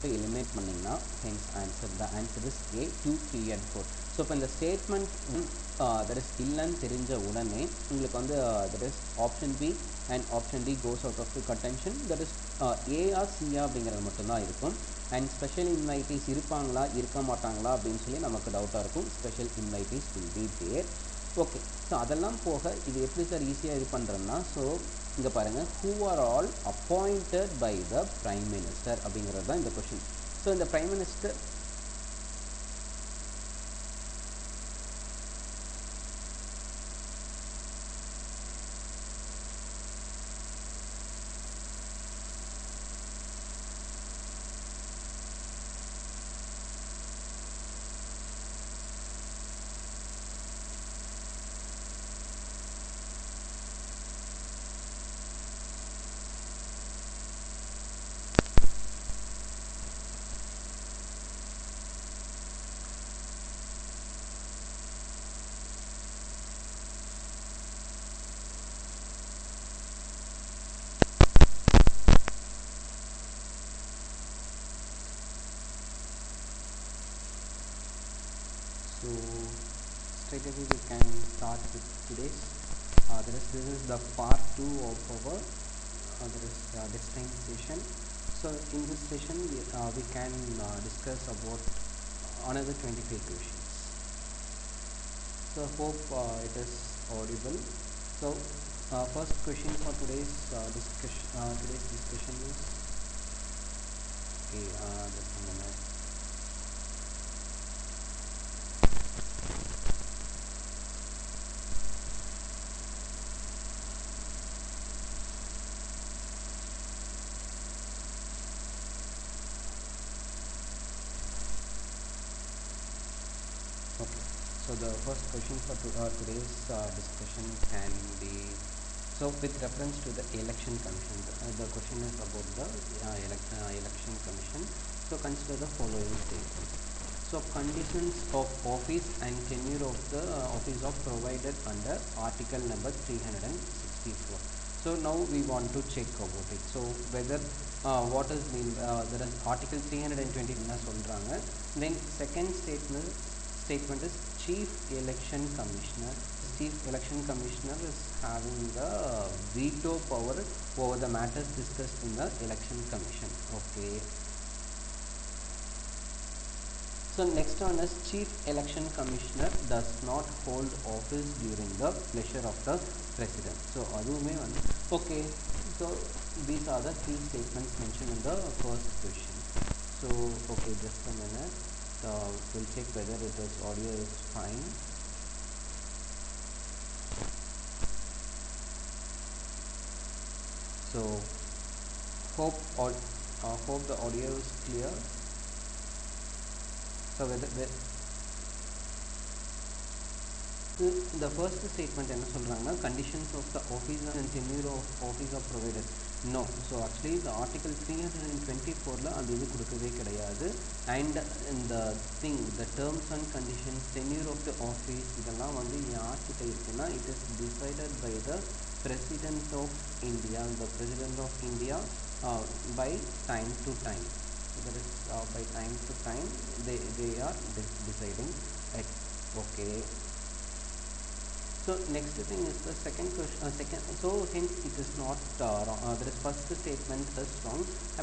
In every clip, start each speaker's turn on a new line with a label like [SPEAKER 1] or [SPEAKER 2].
[SPEAKER 1] eliminate பண்ணிங்கன்னா hence answer the answer is A 2 3 and 4. so இப்போ இந்த statement that is இல்லைன்னு தெரிஞ்ச உடனே உங்களுக்கு வந்து that is option B and option D goes out of the contention. that is A or C அப்படிங்கிறது மட்டும்தான் இருக்கும். and special invitees இருப்பாங்களா இருக்க மாட்டாங்களா அப்படின்னு சொல்லி நமக்கு டவுட்டாக இருக்கும். special invitees will be there. Okay, so அதெல்லாம் போக இது எப்படி சார் ஈஸியாக இது பண்ணுறோன்னா, ஸோ இங்கே பாருங்கள், who are all appointed by the prime minister அப்படிங்கிறது தான் இந்த கொஷின். ஸோ இந்த prime minister So straight away we can start with today's this is the part 2 of our Destine session. So in this session we can discuss about another 25 questions. So hope it is audible. So first question for today's discussion is okay, just a minute. Okay, so the first question for today's discussion can be, so with reference to the election commission, the question is about the election commission. So consider the following statement. So conditions of office and tenure of the office are provided under article number 364. So now we want to check about it. So whether what is mean there is article 320 என்ன சொல்றாங்க. Then second statement is chief election commissioner. Chief election commissioner is having the veto power over the matters discussed in the election commission. Okay, so next one is chief election commissioner does not hold office during the pleasure of the president. So adume vandu okay, so these are the three statements mentioned in the first question. So okay, just a minute. We'll check whether it is audio is fine. So hope the audio is clear. So whether the first statement என்ன சொல்றாங்கன்னா, conditions of the office and tenure of office are provided. No, so actually the article 324 அந்த இது கொடுக்கவே கிடையாது. And in the thing, the terms and conditions, tenure of the office, இதெல்லாம் வந்து யார்கிட்ட இருக்குன்னா, it is decided by the president of India. The president of India by time to time. So that is by time to time they are deciding it. Okay. So next thing is the second question. So hence it is not wrong. The first statement is wrong.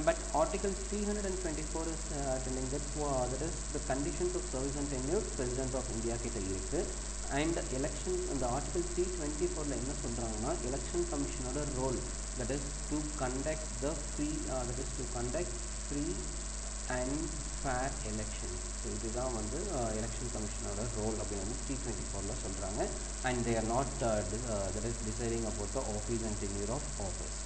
[SPEAKER 1] But article 324 is telling that that is the conditions of service and tenure president of India கிட்ட இருக்கு. And election the article 324 ல என்ன சொல்றாங்கன்னா, election commissioner role, that is to conduct free and fair elections. So இதுதான் வந்து election commissioner role அப்படின்னு 324 ல சொல்றாங்க. And they are not that is deciding about the office and tenure of office.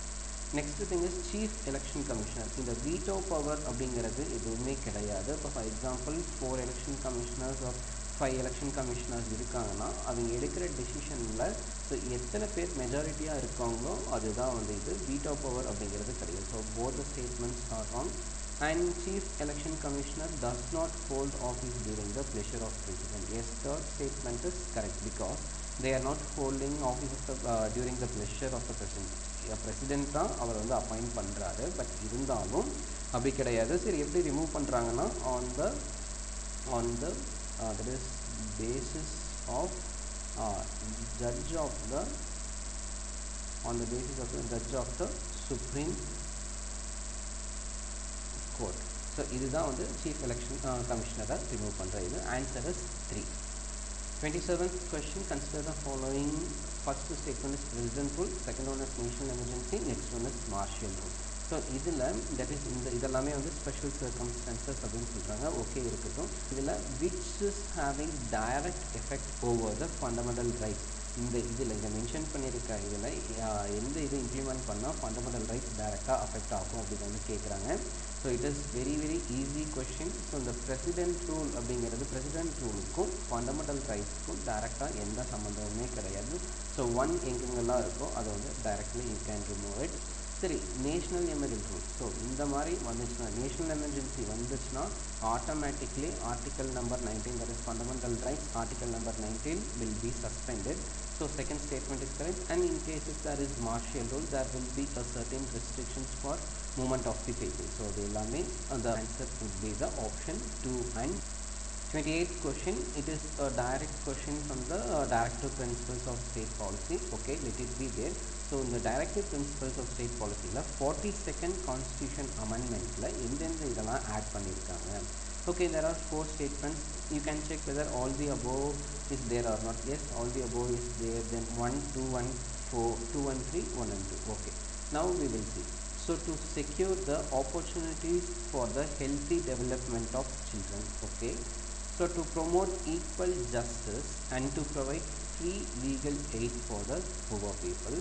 [SPEAKER 1] Next thing is chief election commissioner. இந்த veto power அப்படிங்கிறது எதுவுமே கிடையாது. இப்போ for example 4 election commissioners or 5 election commissioners இருக்காங்கன்னா, அவங்க எடுக்கிற டெசிஷனில் ஸோ எத்தனை பேர் மெஜாரிட்டியாக இருக்காங்களோ அதுதான் வந்து இது veto power அப்படிங்கிறது கிடையாது. So both the statements are wrong. And chief election commissioner does not hold office during the pleasure of president. Yes, third statement is correct because they are not holding office of the, during the pleasure of the president. President தான் அவர் வந்து appoint பண்ணுறாரு. But இருந்தாலும் அப்படி கிடையாது. சரி எப்படி remove பண்ணுறாங்கன்னா on the that is basis of judge of the on the basis of the judge of the Supreme Court. So இதுதான் வந்து சீஃப் எலெக்ஷன் கமிஷனரை ரிமூவ் பண்ணுற இது. Answer is 3. 27th question, consider the following. First statement is president rule, second one is national emergency, next one is martial rule. So இதில் that is இதெல்லாமே வந்து special circumstances அப்படின்னு சொல்கிறாங்க. Okay இருக்கட்டும். இதில் which is having direct effect over the fundamental rights. இதில் இங்கே mention பண்ணியிருக்க இதில் எந்த இது இம்ப்ளிமெண்ட் பண்ணால் ஃபண்டமெண்டல் ரைட்ஸ் டைரெக்டாக அஃபெக்ட் ஆகும் அப்படின்னு வந்து கேட்குறாங்க. So it is very very easy question. So இந்த பிரசிடென்ட் ரூல் அப்படிங்கிறது பிரசிடென்ட் ரூலுக்கும் ஃபண்டமெண்டல் ரைட்ஸ்க்கும் டைரெக்டாக எந்த சம்மந்தமுமே கிடையாது. ஸோ ஒன் எங்கெங்கெல்லாம் இருக்கோ அதை வந்து directly you can remove it. சரி, நேஷ்னல் எமர்ஜென்சி ரூல். ஸோ இந்த மாதிரி வந்துச்சுன்னா நேஷ்னல் எமர்ஜென்சி வந்துச்சுன்னா automatically article number 19 that is fundamental rights article number 19 will be suspended. So second statement is correct. And in case if there is martial rule, there will be a certain restrictions for movement of the people. So the answer would be the option 2 and 28th question. It is a direct question from the directive principles of state policy. Okay, let it be there. So in the directive principles of state policy la 42nd constitution amendment la endendha idella add pannirukanga. Okay, there are 4 statements. You can check whether all the above is there or not. Yes, all the above is there. Then 1 2 1 4 2 1 3 1 and 2. Okay, now we will see. So to secure the opportunities for the healthy development of children. Okay, so to promote equal justice and to provide free legal aid for the poor people.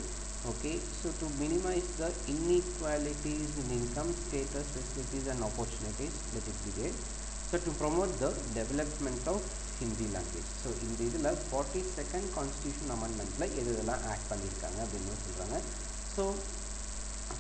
[SPEAKER 1] Okay, so to minimize the inequalities in income, status, facilities and opportunities, let it be there. So to promote the development of Hindi language. So in the 42nd constitution amendment la edella add pannirukanga appadinu solranga. So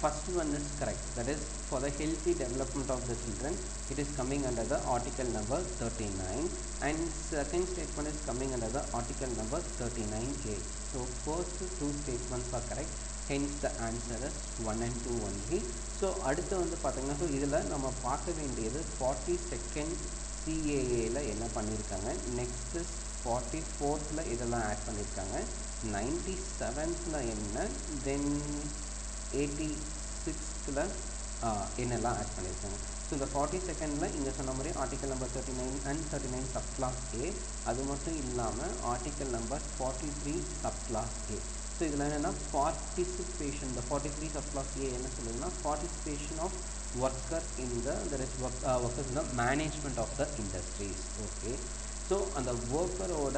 [SPEAKER 1] first one is correct, that is for the healthy development of the children, it is coming under the article number 39, and second statement is coming under the article number 39A. So first two statements are correct, hence the answer is 1 and 2 only. So அடுத்து வந்து பார்த்தீங்கன்னா, so இதில் நம்ம பார்க்க வேண்டியது 42nd CAA ல என்ன பண்ணியிருக்காங்க, நெக்ஸ்ட் 44th இதெல்லாம் ஆட் பண்ணியிருக்காங்க, 97th என்ன, தென் 86th என்னெல்லாம் ஆட் பண்ணியிருக்காங்க. ஸோ இந்த 42nd இங்கே சொன்ன மாதிரி article number 39 and 39 sub clause A, அது மட்டும் இல்லாமல் article number 43 sub clause A. So இதில் என்னென்னா பார்ட்டிசிபேஷன், இந்த 43 சப் கிளாஸ் ஏ என்ன சொல்லுதுன்னா participation of worker in the workers in the management of the industries. Okay, so அந்த ஒர்க்கரோட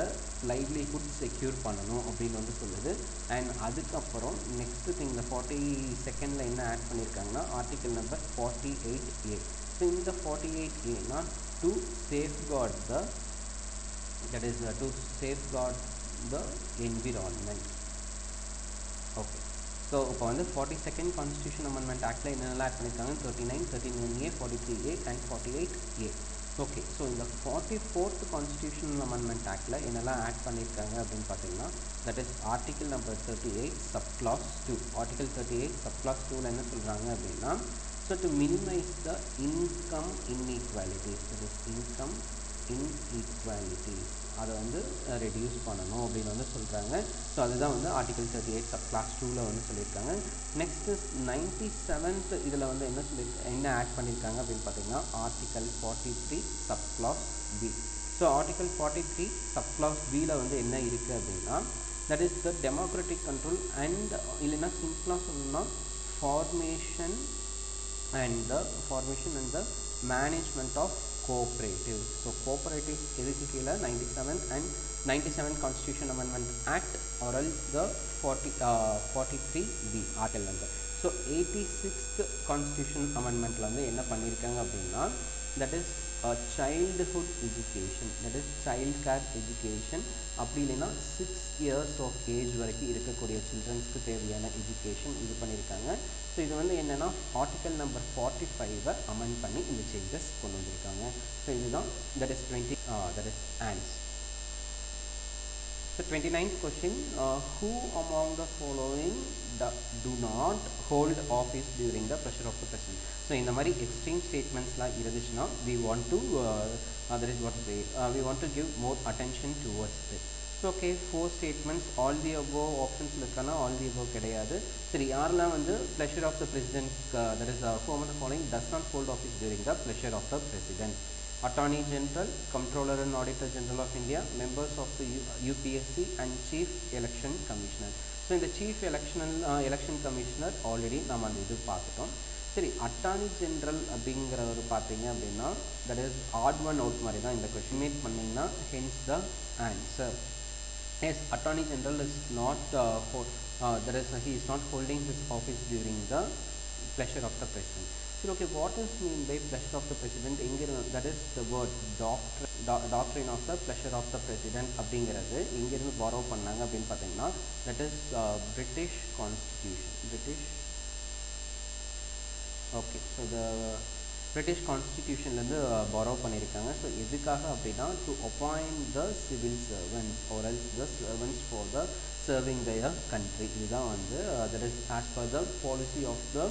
[SPEAKER 1] லைவ்லிஹுட் செக்யூர் பண்ணணும் அப்படின்னு வந்து சொல்லுது. அண்ட் அதுக்கப்புறம் நெக்ஸ்ட்டு திங் இந்த 42nd என்ன ஆட் பண்ணியிருக்காங்கன்னா ஆர்டிக்கல் நம்பர் 48A. ஸோ இந்த 48A to safeguard the that is to safeguard the environment. Okay, so இப்போ வந்து 42nd கான்ஸ்டியூஷன் அமெண்ட்மெண்ட் ஆக்டில் என்னென்னலாம் ஆட் பண்ணியிருக்காங்க, 39, 39A, 43A and 48A. Okay, so இந்த 44th கான்ஸ்டியூஷனல் அமெண்ட்மெண்ட் ஆக்டில் என்னெல்லாம் ஆட் பண்ணியிருக்காங்க அப்படின்னு பார்த்தீங்கன்னா, that is article number 38 sub clause 2. Article 38 sub clause 2ல் என்ன சொல்கிறாங்க அப்படின்னா, so to minimize the income inequalities, that is income inequalities, அதை வந்து ரெடியூஸ் பண்ணணும் அப்படின்னு வந்து சொல்கிறாங்க. ஸோ அதுதான் வந்து ஆர்டிகல் 38 சப் கிளாஸ் 2ல் வந்து சொல்லியிருக்காங்க. நெக்ஸ்ட்டு 97th இதில் வந்து என்ன ஆட் பண்ணியிருக்காங்க அப்படின்னு பார்த்தீங்கன்னா article 43 sub clause B. So article 43 sub clause பியில் வந்து என்ன இருக்குது அப்படின்னா, that is the democratic control and இல்லைன்னா சிம்பிளாக சொல்லணும்னா formation and the management of cooperative. So cooperative எதுக்கு கீழே 97 and 97 constitution amendment act or else the 43B article number. So 86th constitution அமெண்ட்மெண்ட்டில் வந்து என்ன பண்ணியிருக்காங்க அப்படின்னா, that is childhood education, that is child care education, அப்படி இல்லைன்னா 6 years ஆஃப் ஏஜ் வரைக்கும் இருக்கக்கூடிய சில்ட்ரன்ஸ்க்கு தேவையான எஜுகேஷன் இது பண்ணியிருக்காங்க. ஸோ இது வந்து என்னென்னா ஆர்டிக்கல் நம்பர் 45 அமெண்ட் பண்ணி இந்த சேஞ்சஸ் கொண்டு வந்திருக்காங்க. ஸோ இதுதான் that is 20 that is ans. So 29th question, who among the following do not hold office during the pressure of the president. So in the mari extreme statements la irudhuchna we want to that is what to say we want to give more attention towards it. So okay, four statements, all the above options irukana, all the above kedaiyadu. Seri yaarla vandu pleasure of the president that is who among the following does not hold office during the pleasure of the president: Attorney General, Comptroller and Auditor General of India, members of the UPSC and Chief Election Commissioner. So in the Chief Election Commissioner already நாம் அந்த இது பார்த்துட்டோம். சரி, attorney general அப்படிங்கிறவர் பார்த்தீங்க அப்படின்னா that is odd one out மாதிரி தான் இந்த கொஸ்டின் மேட் பண்ணிங்கன்னா hence the answer. Yes, attorney general is not that is he is not holding his office during the pleasure of the president. So okay, what is mean by pleasure of the president? That is the word doctrine of the pleasure of the president அப்படிங்கிறது எங்கிருந்து borrow பண்ணாங்க அப்படின்னு பார்த்தீங்கன்னா that is British Constitution. Okay, so the British Constitutionலேருந்து borrow பண்ணியிருக்காங்க. So எதுக்காக அப்படின்னா to appoint the civil servants or else the servants for the serving their country. இதுதான் வந்து that is as per the policy of the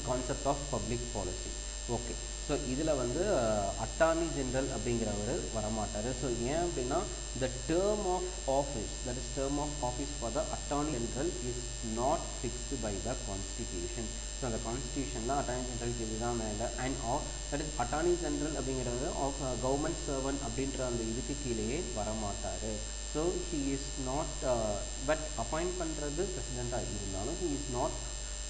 [SPEAKER 1] concept of public policy. Okay, so இதில் வந்து attorney general அப்படிங்கிறவர் வரமாட்டார். So ஏன் அப்படின்னா the term of office, that is term of office for the attorney general is not fixed by the constitution. So அந்த கான்ஸ்டியூஷனில் attorney ஜென்ரலுக்கு இதுதான் மேலே and that is attorney general அப்படிங்கிறவர் ஆஃப் கவர்மெண்ட் சர்வன்ட் அப்படின்ற அந்த இதுக்கு கீழேயே வரமாட்டார். So he is not but appoint பண்ணுறது பிரசிடெண்ட்டாக இருந்தாலும் he is not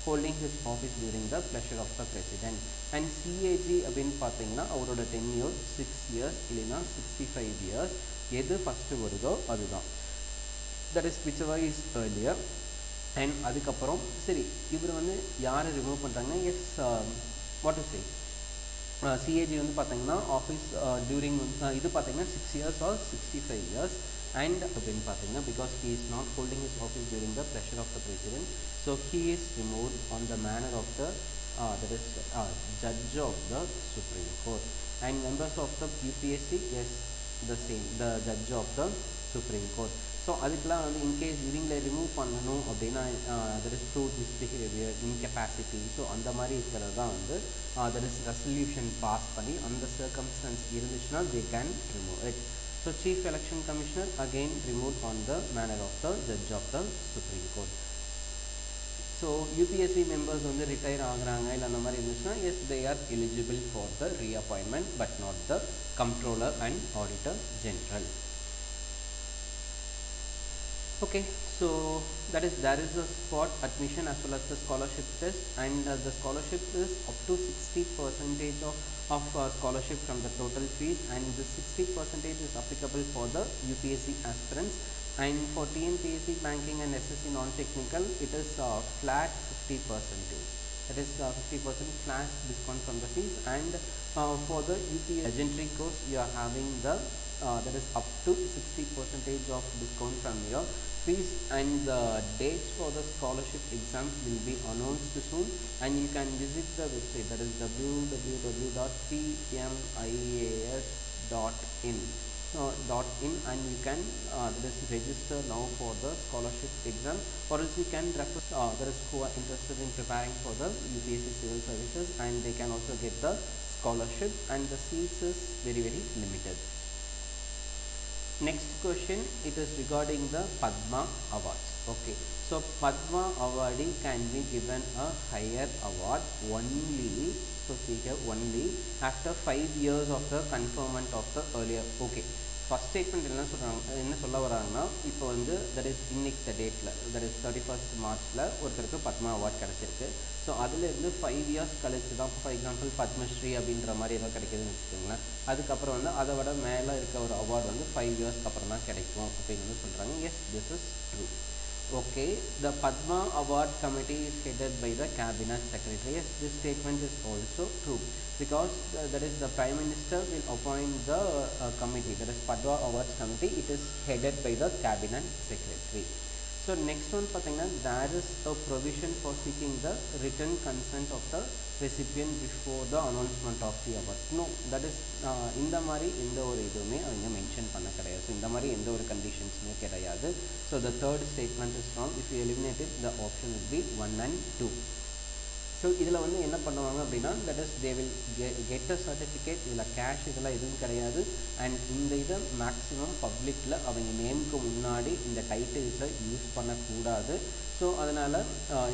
[SPEAKER 1] holding his office during the pleasure of the president. And CAG அப்படின்னு பார்த்தீங்கன்னா அவரோட tenure 6 years இல்லைன்னா 65 years, எது ஃபஸ்ட்டு வருதோ அதுதான், that is whichever is earlier. And அதுக்கப்புறம் சரி இவர் வந்து யாரை ரிமூவ் பண்ணுறாங்கன்னா yes what to say CAG வந்து பார்த்தீங்கன்னா ஆஃபீஸ் டியூரிங் இது பார்த்தீங்கன்னா 6 years or 65 years. And அப்படின்னு பார்த்தீங்கன்னா because he is not holding his office during the pleasure of the president, so he is removed on the manner of the that is judge of the Supreme Court. And members of the UPSC, yes, the same, the judge of the Supreme Court. So அதுக்கெலாம் வந்து in case இவங்களை remove பண்ணணும் அப்படின்னா that is prove misbehaviour, incapacity, so அந்த மாதிரி இருக்கிறது தான் வந்து தட் இஸ் ரெசல்யூஷன் பாஸ் பண்ணி அந்த சர்க்கம்ஸ்டன்ஸ் இருந்துச்சுன்னா they can remove it. So chief election commissioner again remove on the manner of the judge of the supreme court. So UPSC members வந்து retire ஆகுறாங்க இல்லை அந்த மாதிரி இருந்துச்சுன்னா yes they are eligible for the reappointment but not the comptroller and auditor general. Okay, so that is there is a spot admission as well as the scholarship test, and the scholarship is up to 60% of scholarship from the total fees, and the 60% is applicable for the UPSC aspirants, and for TNPSC banking and SSC non-technical it is flat 50%. That is 50% flat discount from the fees, and for the UPSC legendary course you are having the that is up to 60% of discount from your fees, and the dates for the scholarship exams will be announced soon, and you can visit the website, that is www.tnias.in, and you can just register now for the scholarship exam, or else you can refer that is who are interested in preparing for the UPSC civil services, and they can also get the scholarship, and the seats is very limited. Next question, it is regarding the Padma Awards. Okay, so Padma awardee can be given a higher award only, so see here, only after 5 years of the conferment of the earlier. Okay, first statement என்ன சொல்ல வராங்கன்னா இப்போ வந்து that is இன்னைக்கு the dateல that is 31st Marchல ஒருத்தருக்கு Padma award கிடச்சிருக்கு. So அதுலேருந்து 5 years கழிச்சு தான், ஃபார் எக்ஸாம்பிள் பத்மஸ்ரீ அப்படின்ற மாதிரி ஏதோ கிடைக்குதுன்னு வச்சுக்கோங்களேன், அதுக்கப்புறம் வந்து அதை விட மேலே இருக்க ஒரு அவார்டு வந்து 5 years அப்புறம் தான் கிடைக்கும் அப்படின்னு வந்து சொல்கிறாங்க. Yes, this is true. Okay, the Padma Award Committee is headed by the Cabinet Secretary. Yes, this statement is also true because that is the Prime Minister will appoint the committee, that is Padma Awards Committee. It is headed by the Cabinet Secretary. So next one பார்த்தீங்கன்னா there is a provision for seeking the written consent of the recipient before the announcement of the award. No, that is இந்த மாதிரி எந்த ஒரு இதுவுமே அவங்க mention பண்ண கிடையாது. So இந்த மாதிரி எந்த ஒரு கண்டிஷன்ஸுமே கிடையாது. So the third statement is wrong. If you eliminate it, the option will be 1 and 2. So இதில் வந்து என்ன பண்ணுவாங்க அப்படின்னா that is they will get a certificate, இதில் கேஷ் இதெல்லாம் எதுவும் கிடையாது. அண்ட் இந்த இதை மேக்ஸிமம் பப்ளிக்கில் அவங்க நேமுக்கு முன்னாடி இந்த டைட்டில்ஸை யூஸ் பண்ணக்கூடாது. ஸோ அதனால்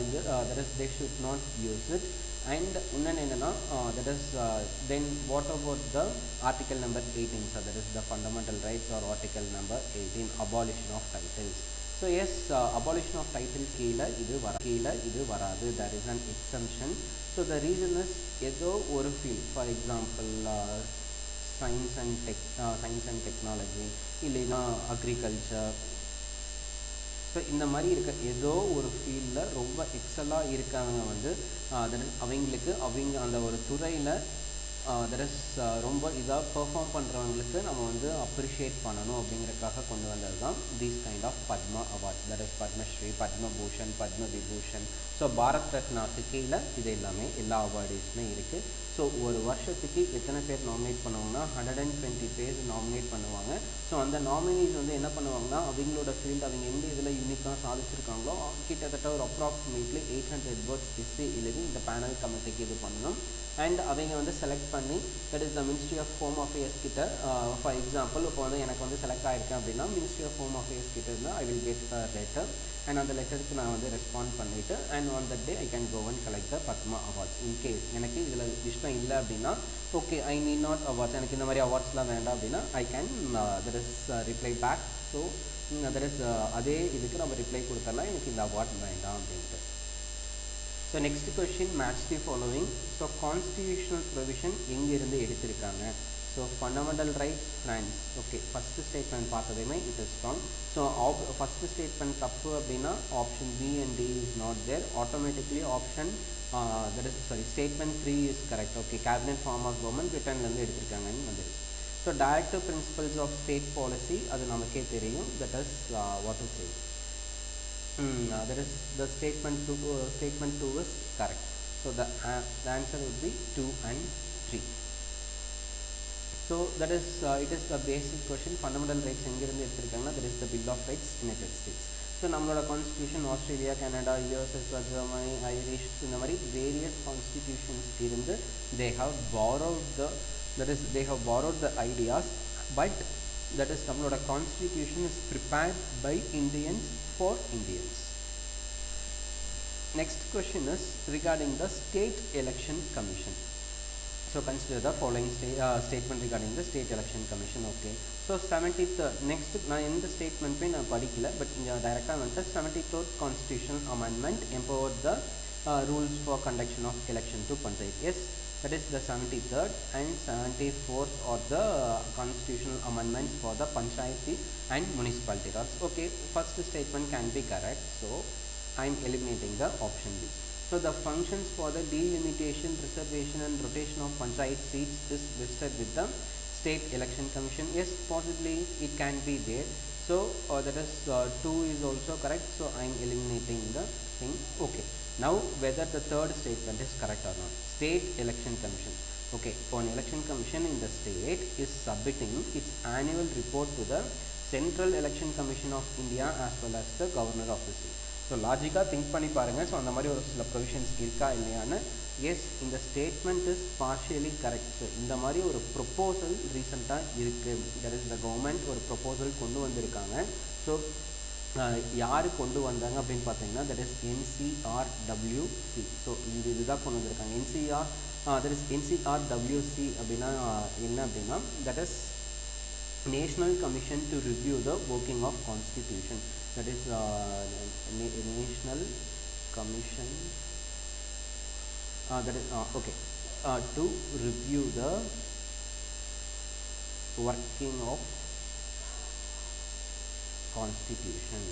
[SPEAKER 1] இது that is they should not use it. And இன்னொன்று என்னென்னா that is then what about the article number 18, so that is the fundamental rights are article number 18 abolition of titles. So yes, abolition of titles கீழே இது வராது, there is an exemption. So the reason is ஏதோ ஒரு field, for example science and technology இல்லைன்னா agriculture. So இந்த மாதிரி இருக்க ஏதோ ஒரு ஃபீல்டில் ரொம்ப எக்ஸலாக இருக்கவங்க வந்து அவங்களுக்கு அந்த ஒரு துறையில் தட் இஸ் ரொம்ப இதாக பெர்ஃபார்ம் பண்ணுறவங்களுக்கு நம்ம வந்து அப்ரிஷியேட் பண்ணணும் அப்படிங்கிறதுக்காக கொண்டு வந்தது தான் these kind of Padma awards. That is Padma Shri, Padma Bhushan, Padma Vibhushan. So Bharat ரத்னாக்கு கீழே இது எல்லாமே எல்லா அவார்ட்ஸுமே இருக்குது. ஸோ ஒரு வருஷத்துக்கு எத்தனை பேர் நாமினேட் பண்ணுவாங்கன்னா 120 பேர் நாமினேட் பண்ணுவாங்க. ஸோ அந்த நாமினிஸ் வந்து என்ன பண்ணுவாங்கன்னா அவங்களோட ஃபீல்டு அவங்க எந்த இதில் யூனிக்காக சாதிச்சிருக்காங்களோ கிட்டத்தட்ட ஒரு அப்ராக்சிமேட்லி 800 வேர்ட்ஸ் எஸ்ஸே எழுதி இந்த பேனல் கமிட்டிக்கு இது பண்ணணும். அண்ட் அவங்க வந்து செலக்ட் பண்ணி that is the ministry of home affairs கிட்ட ஃபார் எக்ஸாம்பிள் இப்போ வந்து எனக்கு வந்து செலக்ட் ஆகிருக்கேன் அப்படின்னா மினிஸ்ட்ரி ஆஃப் ஹோம் அஃபேர்ஸ் கிட்ட இருந்தால் I will get a letter. And அந்த லெட்டருக்கு நான் வந்து ரெஸ்பாண்ட் பண்ணிவிட்டு and on that day I can go and collect the Padma awards. In case எனக்கு இதில் இஷ்டம் இல்லை அப்படின்னா okay I need not awards, எனக்கு இந்த மாதிரி அவார்ட்ஸ்லாம் வேண்டாம் அப்படின்னா I can that is reply back. So that is அதே இதுக்கு நம்ம ரிப்ளை கொடுத்தரலாம் எனக்கு இந்த அவார்ட் வேண்டாம் அப்படின்ட்டு. So next question match the following. So constitutional provision எங்கேருந்து எடுத்திருக்காங்க? So fundamental rights France. Okay, first statement பார்த்ததுமே it is wrong. So first statement தப்பு அப்படின்னா option B and D is not there. Automatically option that is statement 3 is correct. Okay, cabinet form of government பிரிட்டன்லேருந்து எடுத்திருக்காங்கன்னு வந்துருக்கு. So directive principles of state policy அது நமக்கே தெரியும். That is what to say. That is the statement 2 is correct. So the answer would be 2 and 3. So that is it is the basic question. Fundamental rights எங்கிருந்து எடுத்திருக்காங்கன்னா that is the Bill of Rights, United States. So நம்மளோட constitution Australia, Canada, USS, Germany, Irish இந்த மாதிரி various constitutions இருந்து they have borrowed the ideas, but that is நம்மளோட constitution is prepared by Indians for Indians. Next question is regarding the State Election Commission. So consider the following statement regarding the State Election Commission. Okay, so 73rd next நான் எந்த ஸ்டேட்மெண்ட்மே நான் படிக்கல, but இங்கே டைரெக்டாக வந்துட்டு 73rd constitutional amendment empowered the rules for conduction of election to panchayat. Yes, that is the 73rd and 74th are the constitutional amendments for the panchayati and municipality laws. Okay, first statement can be correct, so I am eliminating the option B. So the functions for the delimitation, reservation and rotation of panchayat seats is vested with the State Election Commission. Yes, possibly it can be there. So that is 2 is also correct, so I am eliminating the thing. Okay, now whether the third statement is correct or not. State Election Commission. Okay, an election commission in the state is submitting its annual report to the Central Election Commission of India as well as the governor of the state. So லாஜிக்காக think பண்ணி பாருங்கள். So அந்த மாதிரி ஒரு சில provisions இருக்கா இல்லையான்னு. S, இந்த statement is partially correct. So இந்த மாதிரி ஒரு ப்ரொப்போசல் ரீசெண்டாக இருக்குது. தட் இஸ் த கவர்மெண்ட் ஒரு ப்ரொப்போசல் கொண்டு வந்திருக்காங்க. ஸோ யார் கொண்டு வந்தாங்க அப்படின்னு பார்த்தீங்கன்னா தட் இஸ் NCRWC. ஸோ இதுதான் கொண்டு வந்திருக்காங்க. தட் இஸ் NCRWC அப்படின்னா என்ன அப்படின்னா that is National Commission to Review the Working of Constitution. That is National Commission that is okay to review the working of Constitution.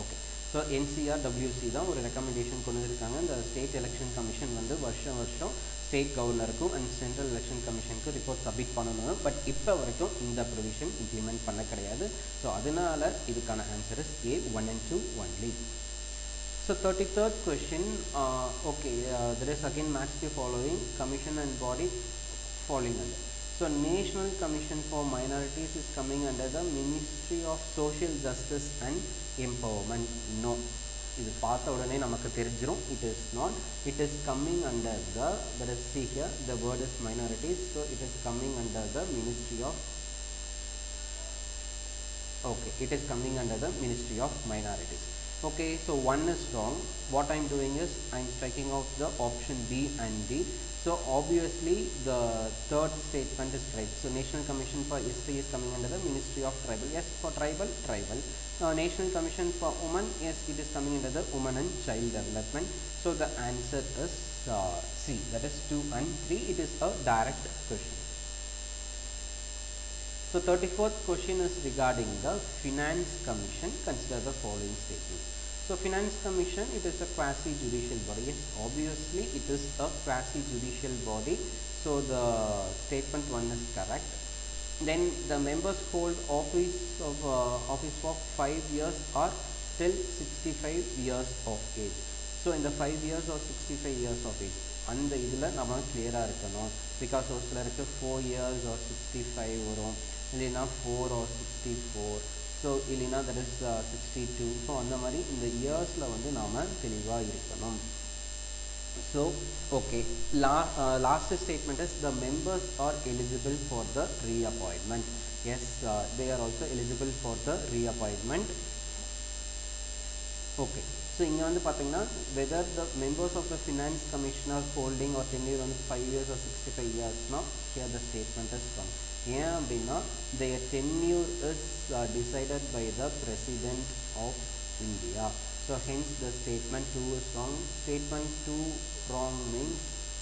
[SPEAKER 1] Okay, so NCRWC தான் ஒரு recommendation கொண்டு வந்திருக்காங்க. இந்த ஸ்டேட் எலெக்ஷன் கமிஷன் வந்து வருஷம் ஸ்டேட் கவர்னருக்கும் and central election கமிஷனுக்கும் report submit பண்ணணும். பட் இப்போ வரைக்கும் இந்த ப்ரொவிஷன் இம்ப்ளிமெண்ட் பண்ண கிடையாது. ஸோ அதனால இதுக்கான answer is A 1 and 2 only. So 33rd question, there is again match the following commission and body falling under. So National Commission for Minorities is coming under the Ministry of Social Justice and Empowerment. No, இது பார்த்த உடனே நமக்கு தெரிஞ்சிரும். It is not. It is coming under the, let us see here, the word is minorities, so it is coming under the Ministry of, okay, it is coming under the Ministry of Minorities. Okay, so one is wrong. What I am doing is I am striking out the option B and D. So obviously the third statement is right. So National Commission for History is coming under the Ministry of Tribal. Yes, for tribal. National Commission for Women, yes, it is coming under the Women and Child Development. So the answer is C, that is 2 and 3. It is a direct question. So 34th question is regarding the Finance Commission. Consider the following statements. So Finance Commission, it is a quasi-judicial body. Yes, obviously it is a quasi-judicial body. So the statement 1 is correct. Then the members hold office for 5 years or till 65 years of age. So in the 5 years or 65 years of age, அந்த இதில் நம்ம கிளியராக இருக்கணும். Because ஒரு சிலருக்கு 4 years or 65 வரும், இல்லைன்னா 4 or 64, so இல்லைன்னா தட் இஸ் 62. ஸோ அந்த மாதிரி இந்த இயர்ஸில் வந்து நாம் தெளிவாக இருக்கணும். So okay, last statement is the members are eligible for the reappointment. Yes, they are also eligible for the reappointment. Okay, so இங்கே வந்து பார்த்தீங்கன்னா whether the members of the Finance Commission are holding or tenure on 5 years or 65 years, now here the statement is wrong. ஏன் அப்படின்னா their tenure is decided by the President of India. So hence the statement 2 is wrong. Statement 2 wrong means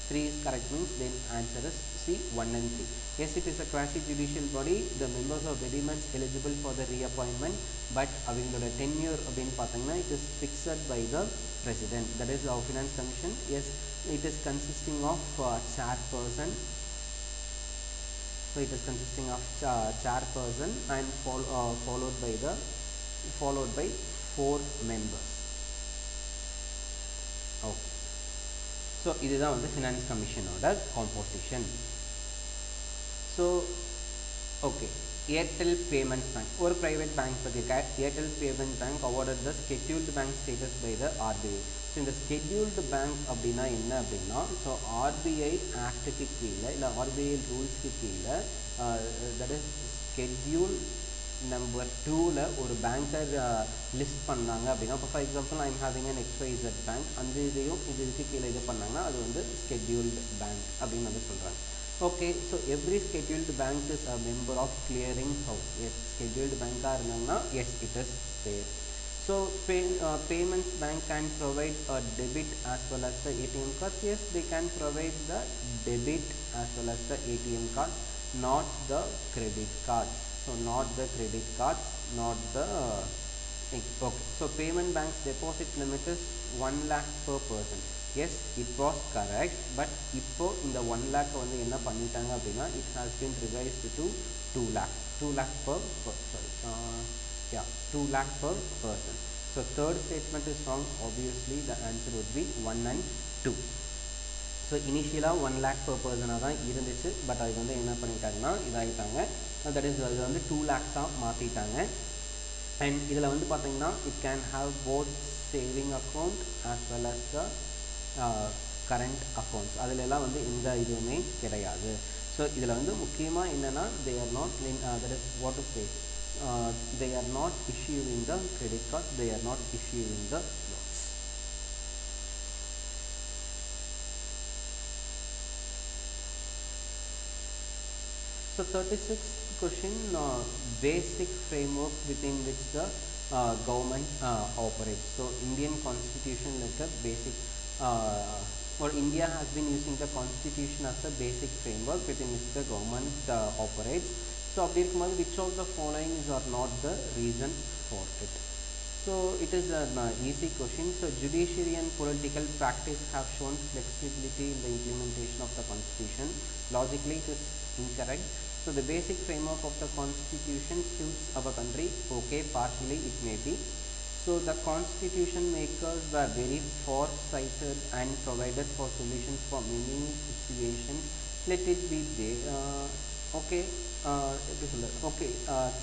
[SPEAKER 1] 3 is correct, means then answer is C, 1 and 3. Yes, it is a quasi-judicial body. The members are very much eligible for the reappointment, but avங்களோட tenure அப்படின்னு பார்த்தீங்கன்னா it is fixed by the President. That is our Finance Commission. Yes, it is consisting of chairperson. So it is consisting of chairperson and followed by 4 members. Okay, so இதுதான் வந்து Finance Commissionோட composition. So okay, Airtel Payments Bank ஒரு private bank பற்றிருக்க. Airtel Payments Bank awarded the scheduled bank status by the RBI. So இந்த scheduled bank அப்படின்னா என்ன அப்படின்னா, so RBI ஆக்டுக்கு கீழே இல்லை RBI ரூல்ஸ்க்கு கீழே தட் இஸ் schedule நம்பர் 2ல ஒரு பேங்கர் லிஸ்ட் பண்ணாங்க அப்படின்னா, இப்போ for example I am having an XYZ bank, அந்த இதையும் இதுக்கு கீழே இது பண்ணாங்கன்னா அது வந்து scheduled bank அப்படின்னு வந்து சொல்கிறாங்க. Okay, so every scheduled bank is a member of clearing house. Yes, scheduled bank-ஆ இருந்தாங்கன்னா yes, it is there. So payments bank can provide a debit as well as the ATM cards. Yes, they can provide the debit as well as the ATM cards, not the credit cards. So not the credit cards, not the okay. So payment bank's deposit limit is 1 lakh per person. Yes, it was correct, but இப்போ இந்த 1 lakh வந்து என்ன பண்ணிட்டாங்க அப்படின்னா it has been revised to 2 lakh per 2 lakh per person. So third statement is wrong. Obviously the answer would be 1 and 2. So initially 1 lakh per person தான் இருந்துச்சு, but அது வந்து என்ன பண்ணிட்டாங்கன்னா இதாகிட்டாங்க, தட் இஸ் அது வந்து 2 lakhs மாற்றிட்டாங்க. அண்ட் இதில் வந்து பார்த்தீங்கன்னா it can have both saving account as well as the current accounts. அதிலெல்லாம் வந்து எந்த இதுவுமே கிடையாது. ஸோ இதில் வந்து முக்கியமாக என்னென்னா they are not that is what to say, they are not issuing the credit cards, they are not issuing the loans. So 36th question, basic framework within which the government operates. So Indian constitution like a basic or India has been using the constitution as a basic framework within which the government operates. So which of the following are not the reason for it? So So it is an easy question. So judiciary and political practice have shown flexibility in the implementation of the constitution. Logically it is incorrect. So the basic framework of the constitution suits our country. Okay, partially it may be. So the constitution makers were very foresighted and provided for solutions for many situations. Let it be there. Okay, okay,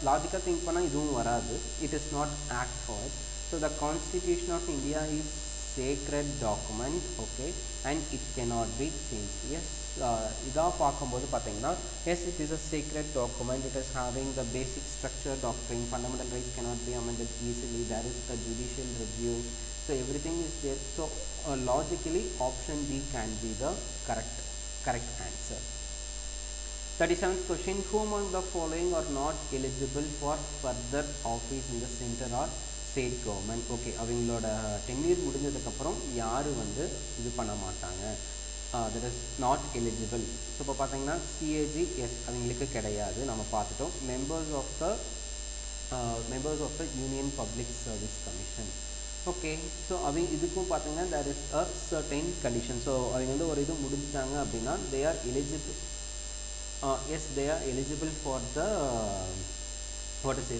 [SPEAKER 1] logical think பண்ணா இதுவும் வராது. It is not act for it. So the Constitution of India is sacred document, okay, and it cannot be changed. Yes, இதா பார்க்கும்போது பார்த்தீங்கன்னா yes, it is a sacred document. It is having the basic structure doctrine. Fundamental rights cannot be amended easily. There is a judicial review. So everything is there. So logically option D can be the correct answer. 37th question, who among the following are not eligible for further office in the center or state government? Okay, அவங்களோட tenure முடிஞ்சதுக்கப்புறம் யார் வந்து இது பண்ண மாட்டாங்க, that is not eligible. So இப்போ பார்த்தீங்கன்னா CAG S அவங்களுக்கு கிடையாது, நம்ம பார்த்துட்டோம். members of the Union Public Service Commission. Okay, so அவங்க இதுக்கும் பார்த்தீங்கன்னா there is a certain condition. So அவங்க வந்து ஒரு இது முடிஞ்சாங்க அப்படின்னா they are eligible. Yes, they are eligible for the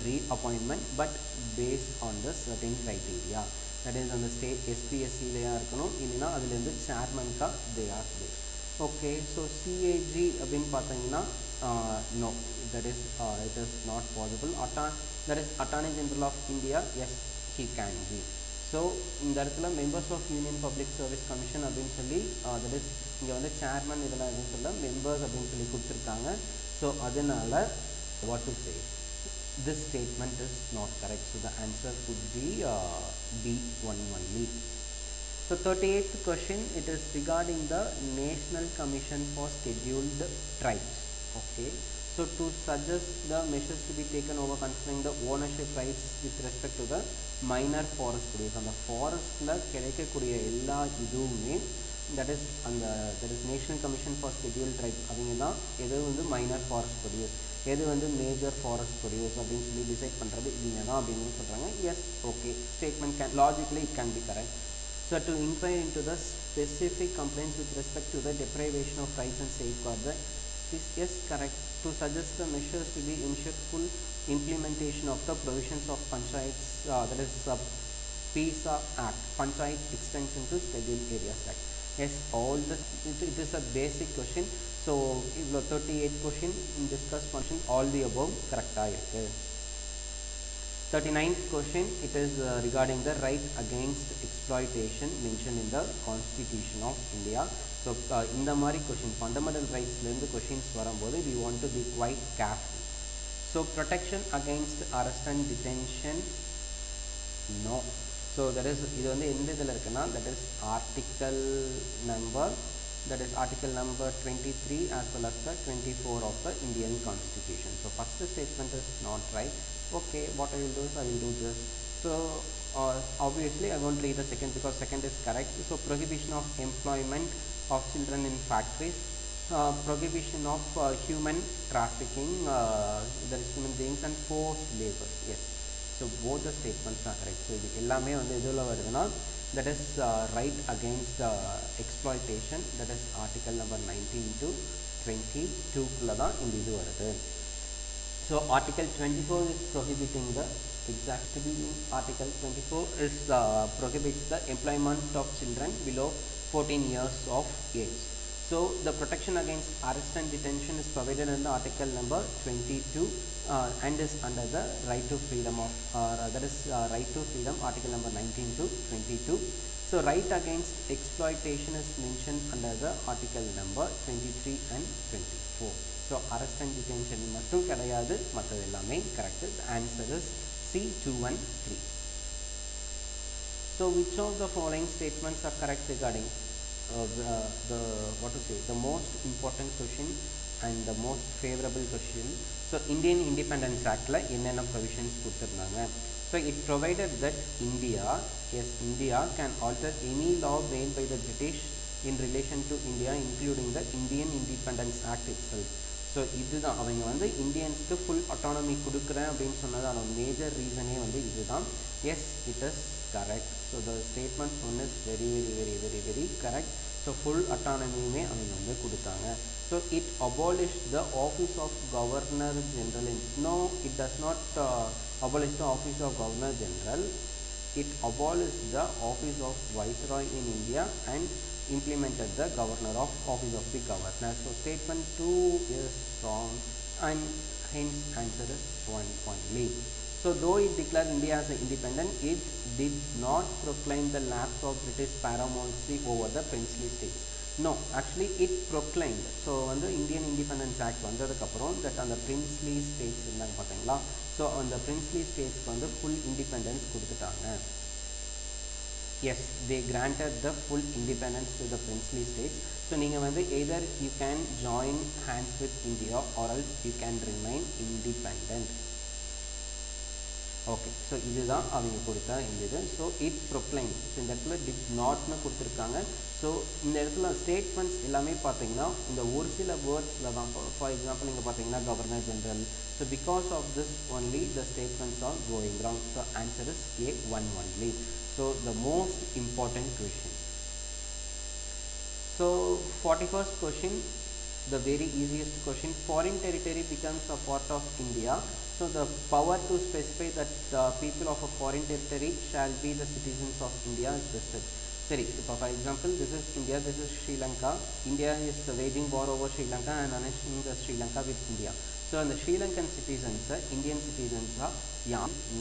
[SPEAKER 1] reappointment, but based on the certain criteria. That is on the state SPSC லையா இருக்கணும், இல்லைன்னா அதுலேருந்து chairman-க்கா they are there. Okay, so CAG அப்படின்னு பார்த்தீங்கன்னா no, that is it is not possible. That is Attorney General of India, yes, he can be. So இந்த இடத்துல members of union public service commission அப்படின்னு சொல்லி that is இங்கே வந்து chairman இதெல்லாம் எதுவும் சொல்ல மெம்பர்ஸ் அப்படின்னு சொல்லி கொடுத்துருக்காங்க. ஸோ அதனால் what to say, this statement is not correct. So the answer could be D1 only. So 38th question, it is regarding the National Commission for Scheduled Tribes. Okay, so to suggest the measures to be taken over concerning the ownership rights with respect to the minor forest produce. அந்த ஃபாரஸ்ட்டில் கிடைக்கக்கூடிய எல்லா இதுவுமே that is National Commission for Scheduled Tribes அவங்க தான் எது வந்து minor forest produce, எது வந்து மேஜர் ஃபாரஸ்ட் ப்ரொடியூஸ் அப்படின்னு சொல்லி டிசைட் பண்ணுறது இவங்க தான் அப்படின்னு சொல்கிறாங்க. Yes, okay, statement can logically it can be correct. So to inquire into the specific complaints with respect to the deprivation of rights and safeguard the is yes correct. To suggest the measures to be ensured full implementation of the provisions of Panchayats, that is PSIR Act, Panchayat Extension to Scheduled Areas Act. Yes, all this it is a basic question. So if the 38th question discuss function, all the above correct ஆயிருக்கு. 39th question, it is regarding the right against exploitation mentioned in the Constitution of India. So இந்த மாதிரி question fundamental rights லேருந்து questions வரும்போது we want to be quite careful. So protection against arrest and detention, no. So that is இது வந்து எந்த இதில் இருக்குன்னா that is article number 23 as well as the 24 of the Indian Constitution. So first statement is not right. Okay, what I will do is I will do this. So obviously I won't read the second because second is correct. So prohibition of employment of children in factories, prohibition of human trafficking, that is human beings, and forced labor. Yes, so both the statements are correct. So இது எல்லாமே வந்து எதுல வருதுன்னா that is right against exploitation, that is article number 19 to 22 குள்ள தான் இந்த இது வருது. So article 24 is prohibiting the article 24 is prohibits the employment of children below 14 years of age. So the protection against arrest and detention is provided in the article number 22 and is under the right to freedom of that is right to freedom, article number 19 to 22. So right against exploitation is mentioned under the article number 23 and 24. So arrest and detention மட்டும் கிடையாது, மற்றது எல்லாமே correct. The answer is C, 2 and 3. So which of the following statements are correct regarding the most important question and the most favorable question? So Indian Independence Act la என்னென்ன provisions கொடுத்திருந்தாங்க? So it provided that India can alter any law made by the British in relation to India, including the Indian Independence Act itself. So இதுதான் அவங்க வந்து இந்தியன்ஸ்க்கு full autonomy கொடுக்குறேன் அப்படின்னு சொன்னதான major ரீசனே வந்து இதுதான். Yes, it is correct. So the statement one is very correct. So full autonomy மே அவங்க வந்து கொடுத்தாங்க. So it abolished the office of Governor General. No, it does not abolish the office of Governor General. It abolished the office of Viceroy in India and implemented the Governor of office of the Governor. So statement 2 is wrong and hence answer is 1 point. So though it declared India as an independent, it did not proclaim the lapse of British paramountcy over the princely states. No, actually it proclaimed. So வந்து Indian Independence Act வந்ததுக்கு அப்புறம் that அந்த princely states இருந்தாங்க பாத்தீங்களா, so அந்த princely states வந்து full independence கொடுத்துட்டாங்க. Yes, they granted the full independence to the princely states. So நீங்க வந்து either you can join hands with India or else you can remain independent. Okay, so இதுதான் அவங்க கொடுத்த இந்த இது. So it proclaimed. So இந்த இடத்துல did not னு கொடுத்துருக்காங்க. So இந்த இடத்துல statements எல்லாமே பார்த்தீங்கன்னா இந்த ஒரு சில வேர்ட்ஸ்ல தான். For example நீங்க பார்த்தீங்கன்னா Governor General. So because of this only the statements are going wrong. So answer is A1 only. So the most important question. So 41st question, the very easiest question. Foreign territory becomes a part of India. So the power to specify that people of a foreign territory shall be the citizens of India is vested. Sorry, for example, this is India, this is Sri Lanka. India is waging war over Sri Lanka and annexing the Sri Lanka with India. So the Sri Lankan citizens, Indian citizens,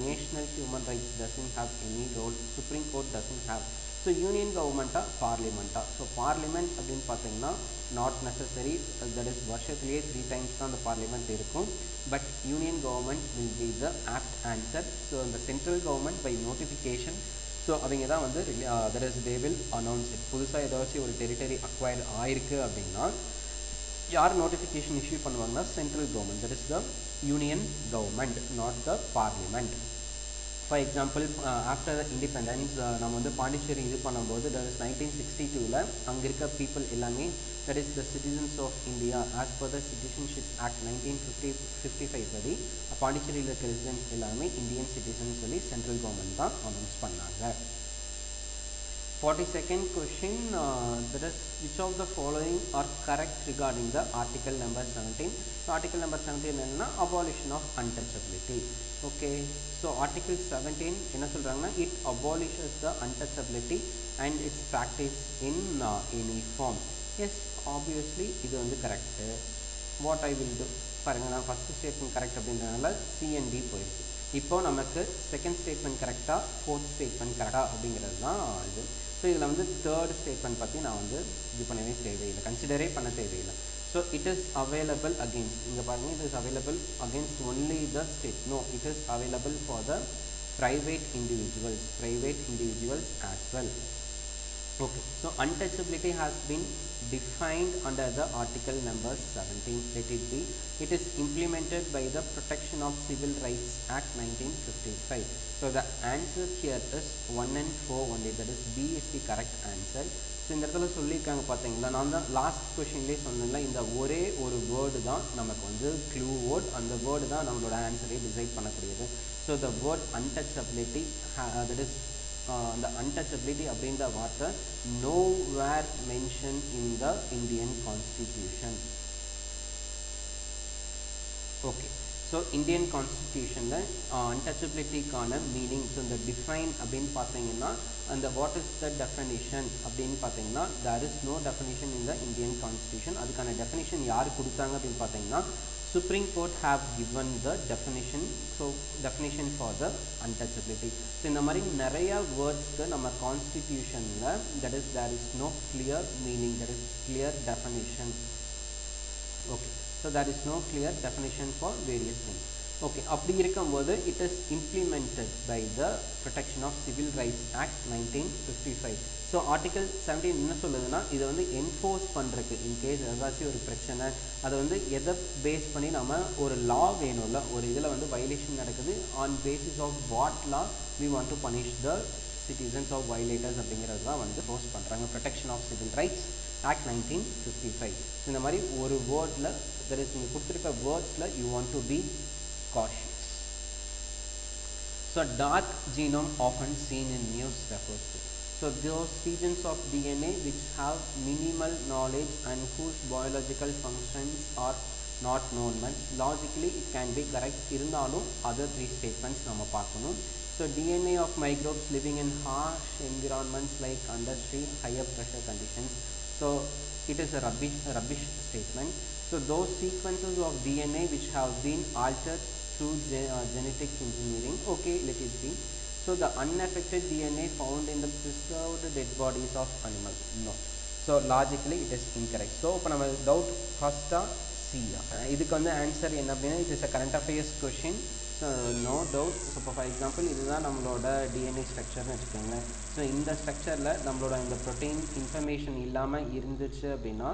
[SPEAKER 1] national human rights doesn't have any role. Supreme Court doesn't have. So union government, parliament. So parliament அப்படின்னு பார்த்தீங்கன்னா not necessary, that is வருஷத்திலேயே 3 times தான் the parliament இருக்கும். But union government will be the apt answer. So the central government by notification, so அவங்க தான் வந்து that is they will announce it. புதுசாக ஏதாச்சும் ஒரு டெரிட்டரி அக்வயர் ஆயிருக்கு அப்படின்னா யார் நோட்டிஃபிகேஷன் இஷ்யூ பண்ணுவாங்கன்னா central government, that is the union government, not the parliament. For example, after the independence நம்ம வந்து பாண்டிச்சேரி இது பண்ணும்போது that is 1962ல அங்க இருக்க people எல்லாமே that is the citizens of India as per the Citizenship Act 1955 படி பாண்டிச்சேரியில் இருக்க residents எல்லாமே இந்தியன் சிட்டிசன் சொல்லி சென்ட்ரல் கவர்மெண்ட் தான் அனௌன்ஸ் பண்ணாங்க. 42nd question, that is which of the following are correct regarding the article number 17. So article number 17 என்னன்னா abolition of untouchability. Okay, so article 17 என்ன சொல்றாங்கன்னா it abolishes the untouchability and its practice in any form. Yes, obviously இது வந்து correct. What I will do, பாருங்க நான் first statement correct அப்படின்றனால C and D போயிடுச்சு. இப்போ நமக்கு செகண்ட் ஸ்டேட்மெண்ட் கரெக்டாக, ஃபோர்த் ஸ்டேட்மெண்ட் கரெக்டாக அப்படிங்கிறது தான் இது. ஸோ இதில் வந்து தேர்ட் ஸ்டேட்மெண்ட் பற்றி நான் வந்து இது பண்ணவே தேவையில்லை, கன்சிடரே பண்ண தேவையில்லை. So it is available against, இங்கே பாருங்கள், it is available against only the state. No, it is available for the private individuals as well. Okay, so untouchability has been defined under the article number 17. Let it be. It is implemented by the Protection of Civil Rights Act 1955. So the answer here is 1 and 4 only, that is B is the correct answer. So இந்த இடத்துல சொல்லியிருக்காங்க பார்த்தீங்களா, நான் தான் last கொஷின்லேயே சொன்னேன்ல, இந்த ஒரே ஒரு வேர்டு தான் நமக்கு வந்து க்ளூ வேர்ட், அந்த வேர்டு தான் நம்மளோட ஆன்சரை டிசைட் பண்ணக்கூடியது. So the word untouchability, that is the untouchability அப்படின்ற வார்த்தை nowhere mentioned in the Indian Constitution. Okay, so Indian கான்ஸ்டிடியூஷனில் அன்டச்சபிலிட்டிக்கான மீனிங், ஸோ இந்த டிஃபைன் அப்படின்னு பார்த்தீங்கன்னா அந்த வாட் இஸ் த டெஃபனிஷன் அப்படின்னு பார்த்தீங்கன்னா there is no definition in the Indian constitution. அதுக்கான டெஃபனிஷன் யார் கொடுத்தாங்க அப்படின்னு பார்த்தீங்கன்னா Supreme Court have given the definition, so definition for the untouchability. So இந்த மாதிரி நிறைய வேர்ட்ஸ்க்கு நம்ம கான்ஸ்டிடியூஷனில் that is there is no clear meaning, there is clear definition. Okay, so there is no clear definition for various things. Okay, அப்படி இருக்கும்போது it is implemented by the Protection of Civil Rights Act 1955. So article 17 என்ன சொல்லுதுன்னா, இதை வந்து enforce பண்ணுறதுக்கு in case ஏதாச்சும் ஒரு பிரச்சனை, அதை வந்து எதை பேஸ் பண்ணி நம்ம ஒரு லா வேணும்ல, ஒரு இதில் வந்து வயலேஷன் நடக்குது, on basis of what law we want to punish the citizens of violators அப்படிங்கிறது தான் வந்து ஃபோர்ஸ் பண்ணுறாங்க. Protection of civil rights act 1955. இந்த மாதிரி ஒரு வேர்டில் தெர் இஸ், நீங்கள் கொடுத்துருக்க வேர்ட்ஸில் you want to be cautious. So dark genome often seen in news refers to. So those regions of DNA which have minimal knowledge and whose biological functions are not known means logically it can be correct. இருந்தாலும் other three statements நம்ம பார்க்கணும். So DNA of microbes living in harsh environments like industry, higher pressure conditions. So it is a rubbish statement. So those sequences of DNA which have been altered through genetic engineering, okay, let it be. So the unaffected DNA found in the preserved dead bodies of animals, no. So logically it is incorrect. So இப்போ நம்ம doubt first C. இதுக்கு வந்து answer என்ன அப்படின்னா it is a current affairs question. So no doubt. So for example இதுதான் நம்மளோட DNA structure னு வச்சுக்கோங்களேன். ஸோ இந்த ஸ்ட்ரக்சரில் நம்மளோட இந்த ப்ரோட்டீன் இன்ஃபர்மேஷன் இல்லாமல் இருந்துச்சு அப்படின்னா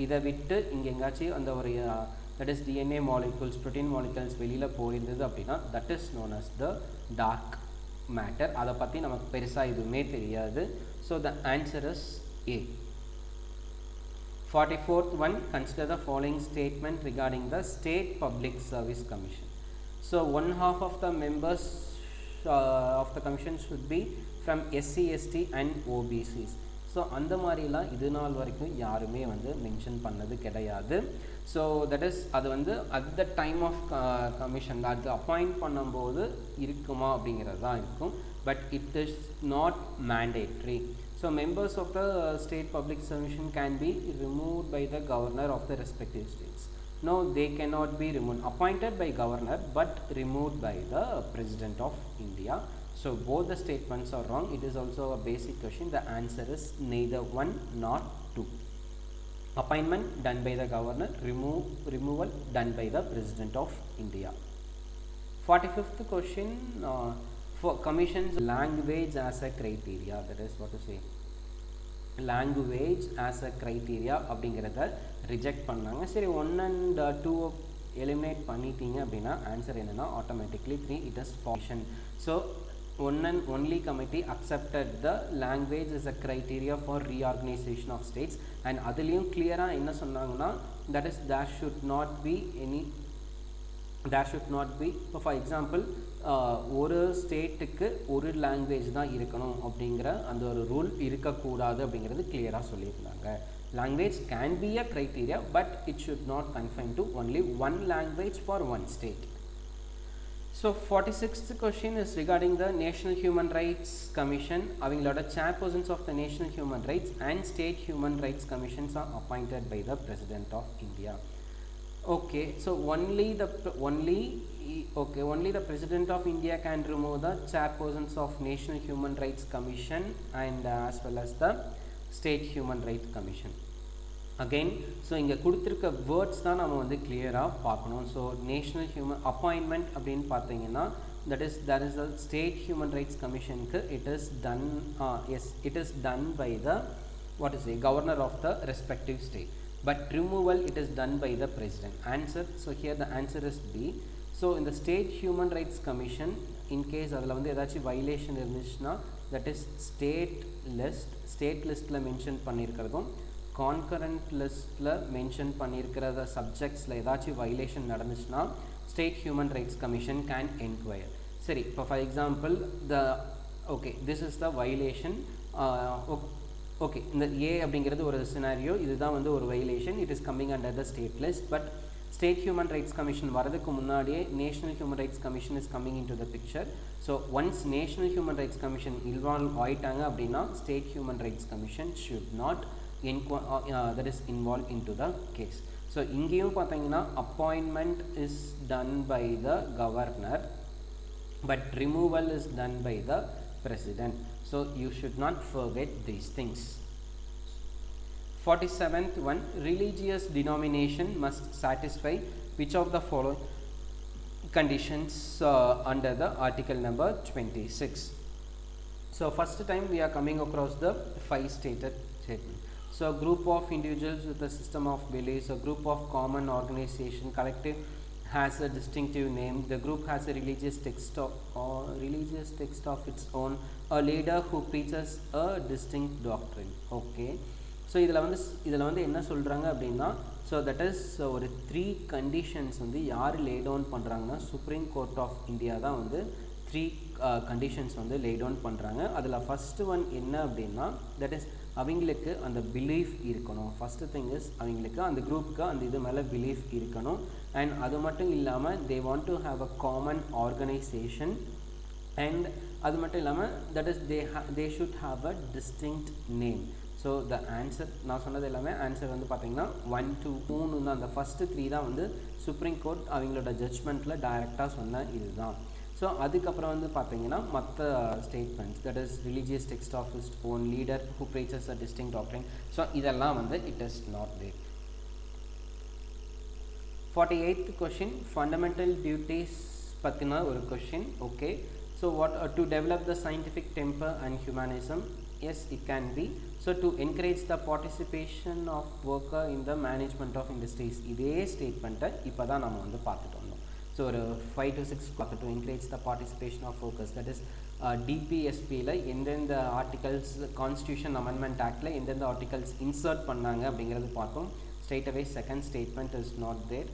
[SPEAKER 1] இதை விட்டு இங்கே எங்காச்சும் அந்த ஒரு that is DNA molecules, protein molecules வெளியில் போயிருந்தது அப்படின்னா that is known as the dark matter. அதை பற்றி நமக்கு பெருசாக எதுவுமே தெரியாது. So the answer is A. 44th one, consider the following statement regarding the State Public Service Commission. So one half of the members of the commission should be from SC, ST and OBCs. So அந்த மாதிரிலாம் இது நாள் வரைக்கும் யாருமே வந்து mention பண்ணது கிடையாது. So that is அது வந்து at the time of commission அது அப்பாயிண்ட் பண்ணும்போது இருக்குமா அப்படிங்கிறது தான் இருக்கும். But it is not mandatory. So members of the state public commission can be removed by the governor of the respective states. No, they cannot be removed. Appointed by governor but removed by the President of India. So both the statements are wrong. It is also a basic question. The answer is neither one nor two. Appointment done by the governor, removal done by the President of India. 45th question, for commission's language as a criteria. That is what to say. Language as a criteria அப்படிங்கிறத reject பண்ணாங்க. சரி 1 and 2 eliminate பண்ணிட்டீங்க அப்படின்னா answer என்னன்னா automatically 3 it is function. So one and only committee accepted the language as a criteria for reorganization of states and அதுலேயும் கிளியராக என்ன சொன்னாங்கன்னா that is there should not be for example ஒரு ஸ்டேட்டுக்கு ஒரு லாங்குவேஜ் தான் இருக்கணும் அப்படிங்கிற அந்த ஒரு ரூல் இருக்கக்கூடாது அப்படிங்கிறது கிளியராக சொல்லியிருந்தாங்க. Language can be a criteria but it should not confine to only one language for one state. So 46th question is regarding the National Human Rights Commission. அவங்களோட chairpersons of the National Human Rights and State Human Rights Commissions are appointed by the President of India. Okay, so only the President of India can remove the chairpersons of National Human Rights Commission and as well as the State Human Rights Commission. Again, so இங்கே கொடுத்துருக்க words தான் நம்ம வந்து கிளியராக பார்க்கணும். So national human appointment அப்படின்னு பார்த்தீங்கன்னா that is the State Human Rights Commissionக்கு it is done by the governor of the respective state. But removal it is done by the president. Answer, so here the answer is B. So in the State Human Rights Commission, in case அதில் வந்து ஏதாச்சும் violation இருந்துச்சுன்னா that is state listல mention பண்ணியிருக்கிறதும் concurrent listல mention பண்ணியிருக்கிற சப்ஜெக்ட்ஸில் ஏதாச்சும் violation நடந்துச்சுன்னா State Human Rights Commission can inquire. சரி, இப்போ for example this is the violation. Okay, இந்த A அப்படிங்கிறது ஒரு சினாரியோ, இதுதான் வந்து ஒரு violation. It is coming under the state list. But state human rights commission வரதுக்கு முன்னாடியே national human rights commission is coming in to the picture. So once national human rights commission involve ஆகிட்டாங்க அப்படின்னா state human rights commission should not that is involved into the case. So இங்கேயும் பார்த்தீங்கன்னா appointment is done by the governor but removal is done by the president. So you should not forget these things. 47th one, religious denomination must satisfy which of the following conditions under the article number 26. So first time we are coming across the 5 stated statement. So group of individuals with a system of beliefs, a group of common organization, collective has a distinctive name, the group has a religious text of its own, a leader who preaches a distinct doctrine. Okay, so இதில் வந்து என்ன சொல்கிறாங்க அப்படின்னா so that is ஒரு 3 conditions வந்து யார் லே down பண்ணுறாங்கன்னா supreme court of India தான் வந்து த்ரீ கண்டிஷன்ஸ் வந்து லே டவுன் பண்ணுறாங்க. அதில் ஃபஸ்ட்டு ஒன் என்ன அப்படின்னா, தட் இஸ் அவங்களுக்கு அந்த பிலீஃப் இருக்கணும். ஃபஸ்ட்டு திங் இஸ் அவங்களுக்கு அந்த குரூப்புக்கு அந்த இது மேலே பிலீஃப் இருக்கணும். அண்ட் அது மட்டும் இல்லாமல் they want to have a common organisation. And அது மட்டும் இல்லாமல் that is they should have a distinct name. So the answer நான் சொன்னது எல்லாமே ஆன்சர் வந்து பார்த்திங்கன்னா 1 to 3 தான். அந்த ஃபஸ்ட்டு 3 தான் வந்து சுப்ரீம் கோர்ட் அவங்களோட ஜட்ஜ்மெண்ட்டில் டைரெக்டாக சொன்ன இதுதான். ஸோ அதுக்கப்புறம் வந்து பார்த்தீங்கன்னா மற்ற statements, that is religious text of his own leader who preaches a distinct doctrine. So இதெல்லாம் வந்து it is not there. 48th question fundamental duties பற்றின ஒரு question. Okay, so what to develop the scientific temper and humanism. Yes, it can be. So to encourage the participation of worker in the management of industries. இதே ஸ்டேட்மெண்ட்டை இப்போ தான் நம்ம வந்து பார்த்துட்டு வந்தோம். ஸோ ஒரு 5 to 6 பார்த்து to encourage the participation of workers, that is டிபிஎஸ்பியில் எந்தெந்த ஆர்டிகல்ஸ் கான்ஸ்டியூஷன் அமெண்ட்மெண்ட் ஆக்டில் எந்தெந்த ஆர்டிகல்ஸ் இன்சர்ட் பண்ணாங்க அப்படிங்கிறது பார்த்தோம். Straight away second statement is not there.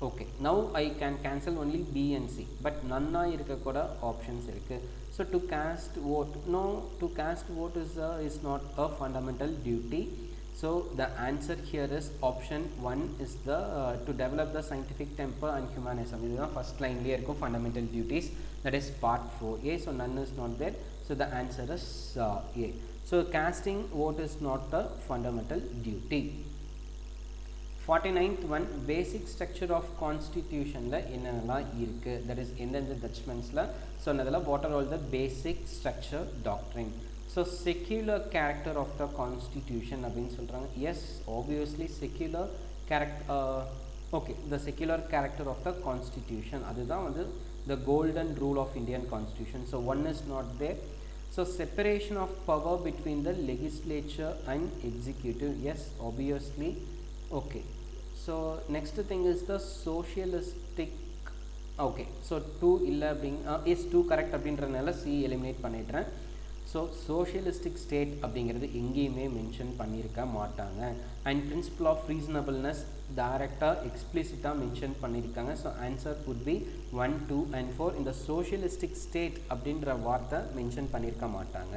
[SPEAKER 1] Okay, now I can cancel only B and C, but நன்னாக இருக்கக்கூட ஆப்ஷன்ஸ் இருக்குது. So to cast vote, no, to cast vote is not a fundamental duty. So the answer here is option 1 is the to develop the scientific temper and humanism. This is the first line here, fundamental duties, that is part 4a. So none is not there, so the answer is a. So casting vote is not a fundamental duty. 49th one, basic structure of constitution la என்னென்னலாம் இருக்கு, that is எந்தெந்த ஜட்ஜ்மெண்ட்ஸில் சொன்னதில் what are all the basic structure doctrine. So secular character of the constitution அப்படின்னு சொல்கிறாங்க. Yes, obviously secular character, okay, the secular character of the constitution, அதுதான் வந்து the golden rule of Indian constitution. So one is not there. So separation of power between the legislature and executive. Yes, obviously. Okay, so next thing is the socialistic. Okay, so 2 illa being is 2 correct அப்படின்றனால C eliminate பண்ணிடுறேன். So socialistic state அப்படிங்கிறது எங்கேயுமே mention பண்ணியிருக்க மாட்டாங்க. And principal of ரீசனபிள்னஸ் டைரெக்டாக எக்ஸ்பிளிசிட்டாக mention பண்ணியிருக்காங்க. So answer could be 1, 2 and 4. இந்த socialistic state அப்படின்ற வார்த்தை மென்ஷன் பண்ணியிருக்க மாட்டாங்க.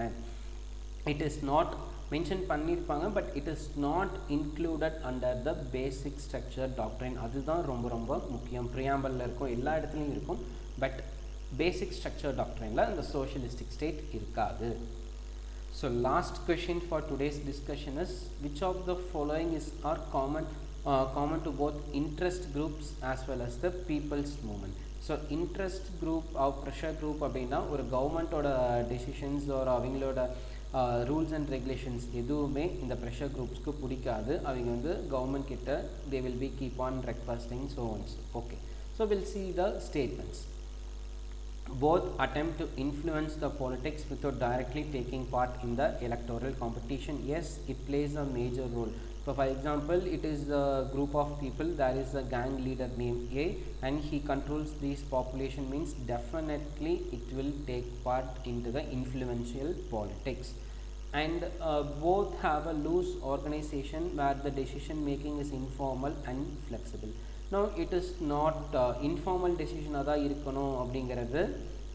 [SPEAKER 1] இட் இஸ் நாட் மென்ஷன் பண்ணியிருப்பாங்க, but it is not included under the basic structure doctrine. அதுதான் ரொம்ப ரொம்ப முக்கியம். ப்ரியாம்பலில் இருக்கும், எல்லா இடத்துலையும் இருக்கும், but basic structure doctrine la the socialistic state irukadu. So last question for today's discussion is, which of the following is are common to both interest groups as well as the people's movement. So interest group or pressure group அப்படின்னா ஒரு கவர்மெண்ட்டோட decisions ஒரு அவங்களோட rules and regulations எதுவுமே இந்த pressure குரூப்ஸ்க்கு பிடிக்காது. அவங்க வந்து கவர்மெண்ட் கிட்ட they will be keep on requesting so on. Okay, so we'll see the statements. Both attempt to influence the politics without directly taking part in the electoral competition. Yes, it plays a major role. So for example, it is a group of people, there is a gang leader named A and he controls this population, means definitely it will take part into the influential politics. And both have a loose organization where the decision making is informal and flexible. Now it is not informal decision அதா இருக்கணும் அப்படிங்கிறது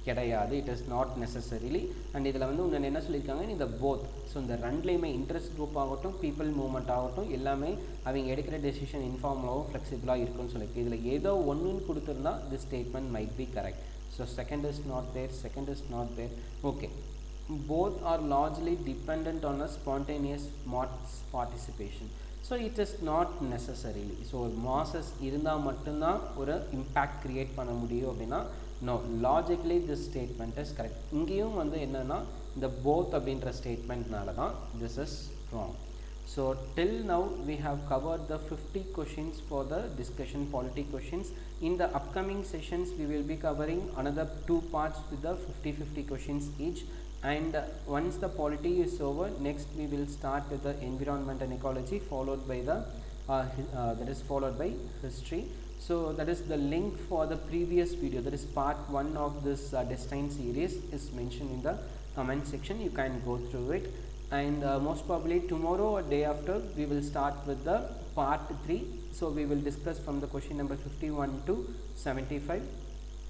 [SPEAKER 1] கிடையாது. It is not necessarily. And இதில் வந்து உங்களை என்ன சொல்லியிருக்காங்க, இந்த போத். ஸோ இந்த ரெண்டுலேயுமே இன்ட்ரெஸ்ட் குரூப் ஆகட்டும் பீப்புள் மூவ்மெண்ட் ஆகட்டும் எல்லாமே அவங்க எடுக்கிற டெசிஷன் இன்ஃபார்மலாகவும் ஃப்ளெக்சிபிளாக இருக்குன்னு சொல்லியிருக்கு. இதில் ஏதோ ஒன்றுன்னு கொடுத்துருந்தா this statement might be correct. So second is not there, second is not there. Okay, both are largely dependent on a spontaneous mass participation. So it is not necessarily. So masses இருந்தால் மட்டும்தான் ஒரு impact create பண்ண முடியும் அப்படின்னா no, logically this statement is correct. இங்கேயும் வந்து என்னன்னா இந்த both அப்படின்ற ஸ்டேட்மெண்ட்னால தான் this is wrong. So till now we have covered the 50 questions for the discussion polity questions. In the upcoming sessions we will be covering another 2 parts with the 50 questions each. And once the polity is over, next we will start with the environment and ecology, followed by the that is followed by history. So that is the link for the previous video, that is part 1 of this Destine series, is mentioned in the comment section. You can go through it. And most probably tomorrow or day after we will start with the part 3. So we will discuss from the question number 51 to 75.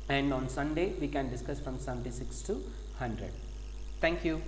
[SPEAKER 1] and on Sunday we can discuss from 76 to 100. Thank you.